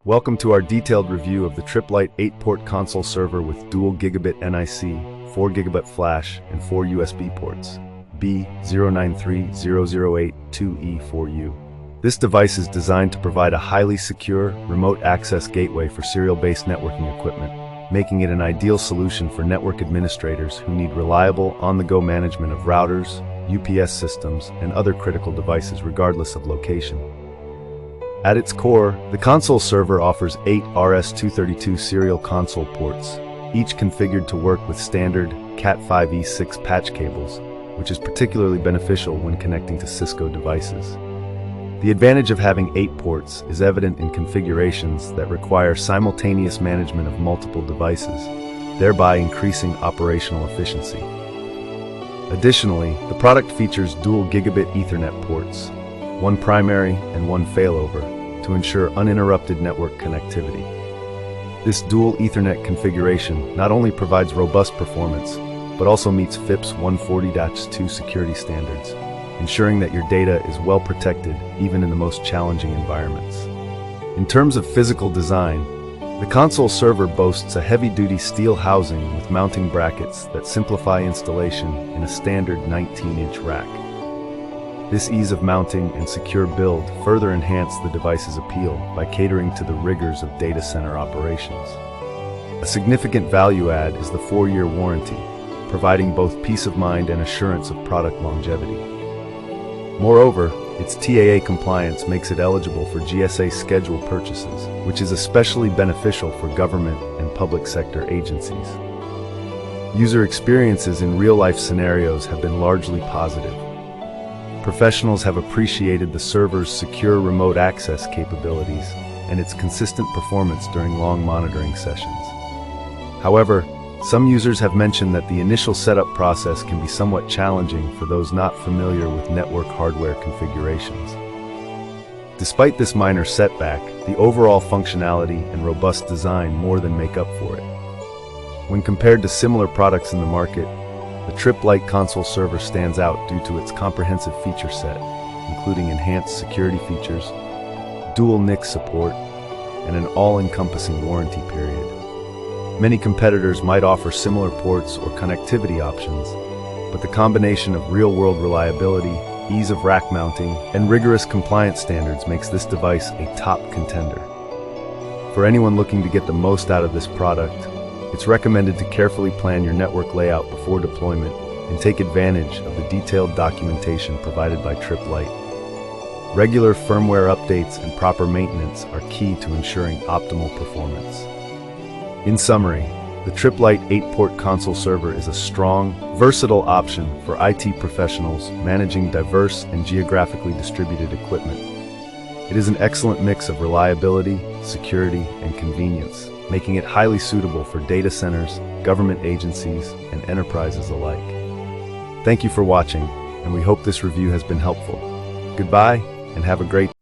Welcome to our detailed review of the Tripp Lite 8-port console server with dual gigabit NIC, 4 gigabit flash, and 4 USB ports. B093-008-2E4U. This device is designed to provide a highly secure, remote access gateway for serial-based networking equipment, making it an ideal solution for network administrators who need reliable, on-the-go management of routers, UPS systems, and other critical devices regardless of location. At its core, the console server offers 8 RS-232 serial console ports, each configured to work with standard Cat5e6 patch cables, which is particularly beneficial when connecting to Cisco devices. The advantage of having 8 ports is evident in configurations that require simultaneous management of multiple devices, thereby increasing operational efficiency. Additionally, the product features dual gigabit Ethernet ports, one primary and one failover, to ensure uninterrupted network connectivity. This dual Ethernet configuration not only provides robust performance, but also meets FIPS 140-2 security standards, ensuring that your data is well protected even in the most challenging environments. In terms of physical design, the console server boasts a heavy-duty steel housing with mounting brackets that simplify installation in a standard 19-inch rack. This ease of mounting and secure build further enhance the device's appeal by catering to the rigors of data center operations. A significant value add is the 4-year warranty, providing both peace of mind and assurance of product longevity. Moreover, its TAA compliance makes it eligible for GSA Schedule purchases, which is especially beneficial for government and public sector agencies. User experiences in real-life scenarios have been largely positive. Professionals have appreciated the server's secure remote access capabilities and its consistent performance during long monitoring sessions. However, some users have mentioned that the initial setup process can be somewhat challenging for those not familiar with network hardware configurations. Despite this minor setback, the overall functionality and robust design more than make up for it. When compared to similar products in the market, the Tripp Lite console server stands out due to its comprehensive feature set, including enhanced security features, dual NIC support, and an all-encompassing warranty period. Many competitors might offer similar ports or connectivity options, but the combination of real-world reliability, ease of rack mounting, and rigorous compliance standards makes this device a top contender. For anyone looking to get the most out of this product, it's recommended to carefully plan your network layout before deployment and take advantage of the detailed documentation provided by Tripp Lite. Regular firmware updates and proper maintenance are key to ensuring optimal performance. In summary, the Tripp Lite 8-port console server is a strong, versatile option for IT professionals managing diverse and geographically distributed equipment. It is an excellent mix of reliability, security, and convenience, making it highly suitable for data centers, government agencies, and enterprises alike. Thank you for watching, and we hope this review has been helpful. Goodbye, and have a great day.